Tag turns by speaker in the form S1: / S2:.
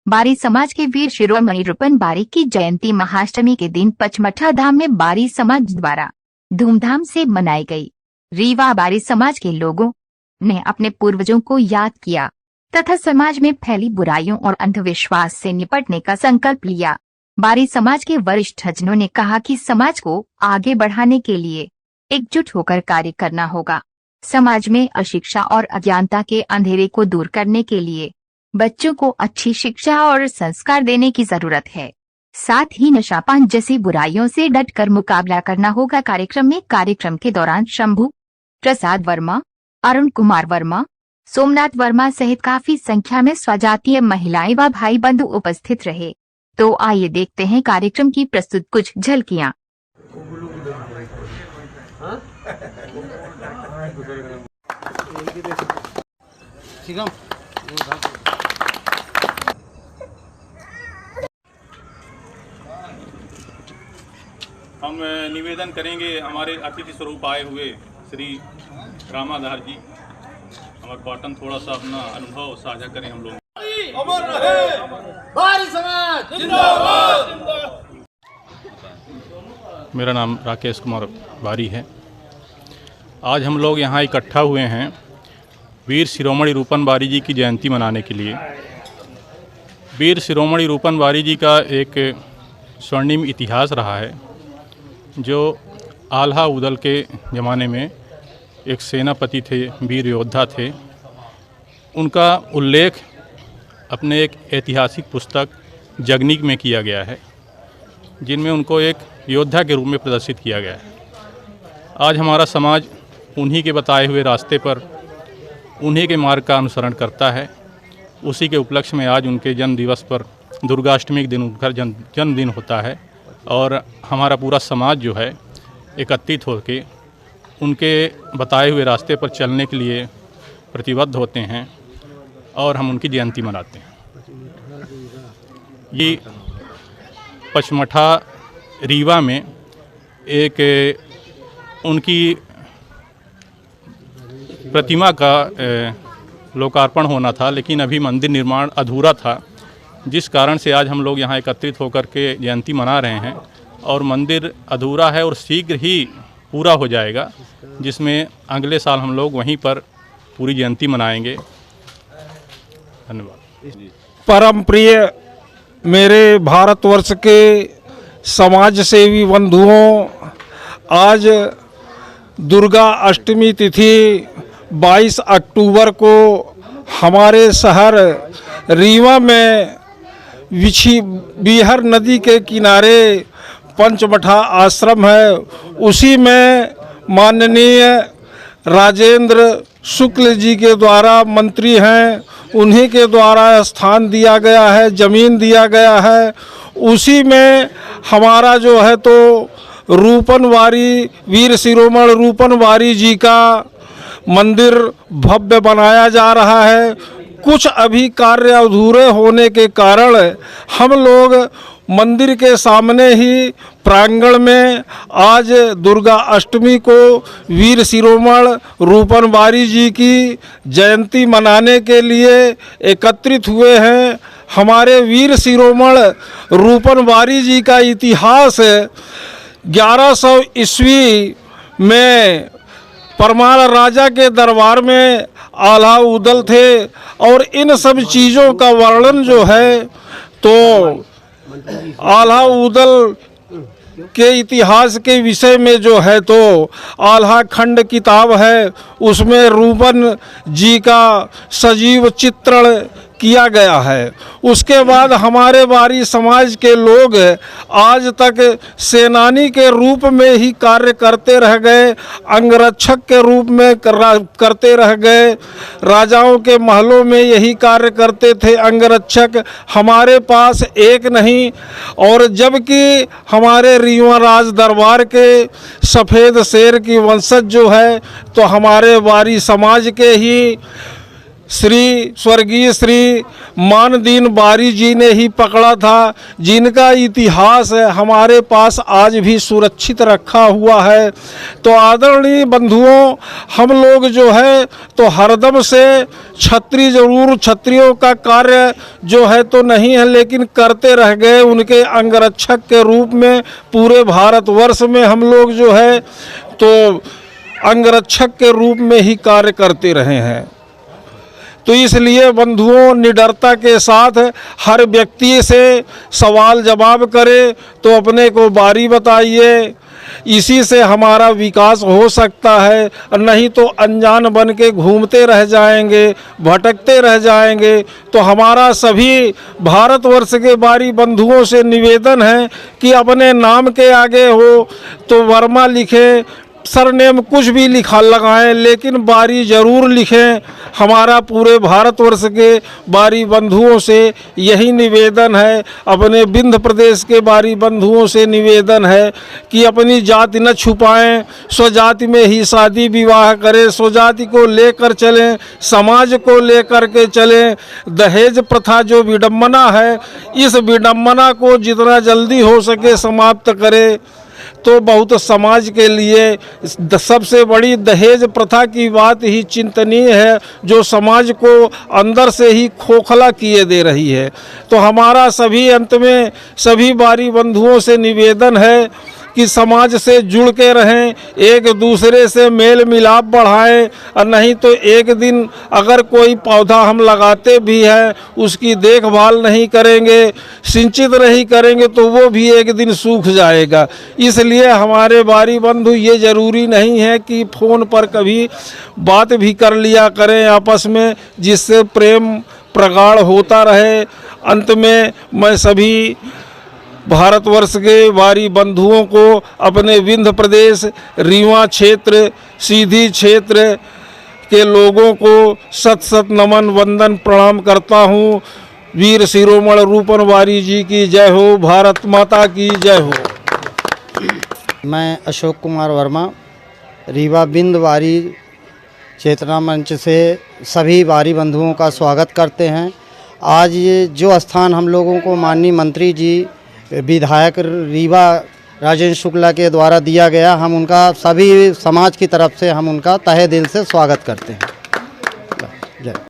S1: बारी समाज के वीर शिरोमणि रूपन बारी की जयंती महाअष्टमी के दिन पचमढ़ा धाम में बारी समाज द्वारा धूमधाम से मनाई गई। रीवा बारी समाज के लोगों ने अपने पूर्वजों को याद किया तथा समाज में फैली बुराइयों और अंधविश्वास से निपटने का संकल्प लिया। बारी समाज के वरिष्ठ जनों ने कहा कि समाज को आगे बढ़ाने के लिए एकजुट होकर कार्य करना होगा। समाज में अशिक्षा और अज्ञानता के अंधेरे को दूर करने के लिए बच्चों को अच्छी शिक्षा और संस्कार देने की जरूरत है। साथ ही नशापान जैसी बुराइयों से डटकर मुकाबला करना होगा। कार्यक्रम के दौरान शंभू प्रसाद वर्मा, अरुण कुमार वर्मा, सोमनाथ वर्मा सहित काफी संख्या में स्वजातीय महिलाएं व भाई बंधु उपस्थित रहे। तो आइए देखते हैं कार्यक्रम की प्रस्तुत कुछ झलकियां।
S2: हम निवेदन करेंगे हमारे अतिथि स्वरूप आए हुए श्री रामाधार जी, हमारे पाटन थोड़ा सा अपना अनुभव साझा करें हम लोग।
S3: अमर रहे बारी समाज जिंदाबाद।
S2: मेरा नाम राकेश कुमार बारी है। आज हम लोग यहाँ इकट्ठा हुए हैं वीर शिरोमणि रूपन बारी जी की जयंती मनाने के लिए। वीर शिरोमणि रूपन बारी जी का एक स्वर्णिम इतिहास रहा है, जो आल्हा उदल के ज़माने में एक सेनापति थे, वीर योद्धा थे। उनका उल्लेख अपने एक ऐतिहासिक पुस्तक जगनीक में किया गया है, जिनमें उनको एक योद्धा के रूप में प्रदर्शित किया गया है। आज हमारा समाज उन्हीं के बताए हुए रास्ते पर, उन्हीं के मार्ग का अनुसरण करता है। उसी के उपलक्ष्य में आज उनके जन्म दिवस पर दुर्गाष्टमी के दिन उनका जन्मदिन होता है और हमारा पूरा समाज जो है एकत्रित होकर उनके बताए हुए रास्ते पर चलने के लिए प्रतिबद्ध होते हैं और हम उनकी जयंती मनाते हैं। ये पचमढ़ा रीवा में एक उनकी प्रतिमा का लोकार्पण होना था, लेकिन अभी मंदिर निर्माण अधूरा था, जिस कारण से आज हम लोग यहाँ एकत्रित होकर के जयंती मना रहे हैं। और मंदिर अधूरा है और शीघ्र ही पूरा हो जाएगा, जिसमें अगले साल हम लोग वहीं पर पूरी जयंती मनाएंगे। धन्यवाद।
S3: परम प्रिय मेरे भारतवर्ष के समाज सेवी बंधुओं, आज दुर्गा अष्टमी तिथि 22 अक्टूबर को हमारे शहर रीवा में बिहार नदी के किनारे पंचमढ़ा आश्रम है, उसी में माननीय राजेंद्र शुक्ल जी के द्वारा मंत्री हैं, उन्हीं के द्वारा स्थान दिया गया है, ज़मीन दिया गया है। उसी में हमारा जो है तो रूपन बारी, वीर शिरोमणि रूपन बारी जी का मंदिर भव्य बनाया जा रहा है। कुछ अभी कार्य अधूरे होने के कारण हम लोग मंदिर के सामने ही प्रांगण में आज दुर्गा अष्टमी को वीर शिरोमणि रूपन बारी जी की जयंती मनाने के लिए एकत्रित हुए हैं। हमारे वीर शिरोमणि रूपन बारी जी का इतिहास 1100 ईस्वी में परमार राजा के दरबार में आल्हा उदल थे, और इन सब चीज़ों का वर्णन जो है तो आल्हा उदल के इतिहास के विषय में जो है तो आल्हा खंड किताब है, उसमें रूपन जी का सजीव चित्रण किया गया है। उसके बाद हमारे बारी समाज के लोग आज तक सेनानी के रूप में ही कार्य करते रह गए, अंगरक्षक के रूप में करते रह गए, राजाओं के महलों में यही कार्य करते थे अंगरक्षक। हमारे पास एक नहीं, और जबकि हमारे रीवा राज दरबार के सफ़ेद शेर की वंशज जो है तो हमारे बारी समाज के ही श्री स्वर्गीय श्री मानदीन बारी जी ने ही पकड़ा था, जिनका इतिहास हमारे पास आज भी सुरक्षित रखा हुआ है। तो आदरणीय बंधुओं, हम लोग जो है तो हरदम से छत्री जरूर, छत्रियों का कार्य जो है तो नहीं है, लेकिन करते रह गए। उनके अंगरक्षक के रूप में पूरे भारतवर्ष में हम लोग जो है तो अंगरक्षक के रूप में ही कार्य करते रहे हैं। तो इसलिए बंधुओं, निडरता के साथ हर व्यक्ति से सवाल जवाब करें, तो अपने को बारी बताइए। इसी से हमारा विकास हो सकता है, नहीं तो अनजान बन के घूमते रह जाएंगे, भटकते रह जाएंगे। तो हमारा सभी भारतवर्ष के बारी बंधुओं से निवेदन है कि अपने नाम के आगे हो तो वर्मा लिखें, सरनेम कुछ भी लिखा लगाएं, लेकिन बारी ज़रूर लिखें। हमारा पूरे भारतवर्ष के बारी बंधुओं से यही निवेदन है। अपने विंध्य प्रदेश के बारी बंधुओं से निवेदन है कि अपनी जाति न छुपाएं, स्वजाति में ही शादी विवाह करें, स्वजाति को लेकर चलें, समाज को लेकर के चलें। दहेज प्रथा जो विडंबना है, इस विडंबना को जितना जल्दी हो सके समाप्त करें, तो बहुत समाज के लिए सबसे बड़ी दहेज प्रथा की बात ही चिंतनीय है, जो समाज को अंदर से ही खोखला किए दे रही है। तो हमारा सभी अंत में सभी बारी बंधुओं से निवेदन है कि समाज से जुड़ के रहें, एक दूसरे से मेल मिलाप बढ़ाएं, और नहीं तो एक दिन अगर कोई पौधा हम लगाते भी हैं, उसकी देखभाल नहीं करेंगे, सिंचित नहीं करेंगे, तो वो भी एक दिन सूख जाएगा। इसलिए हमारे बारी बंधु, ये ज़रूरी नहीं है कि फ़ोन पर कभी बात भी कर लिया करें आपस में, जिससे प्रेम प्रगाढ़ होता रहे। अंत में मैं सभी भारतवर्ष के बारी बंधुओं को, अपने विंध्य प्रदेश, रीवा क्षेत्र, सीधी क्षेत्र के लोगों को सत सत नमन वंदन प्रणाम करता हूँ। वीर शिरोमणि रूपन बारी जी की जय हो, भारत माता की जय हो।
S4: मैं अशोक कुमार वर्मा, रीवा विंध्य बारी चेतना मंच से सभी बारी बंधुओं का स्वागत करते हैं। आज ये जो स्थान हम लोगों को माननीय मंत्री जी, विधायक रीवा राजेंद्र शुक्ला के द्वारा दिया गया, हम उनका सभी समाज की तरफ से हम उनका तहे दिल से स्वागत करते हैं। जय।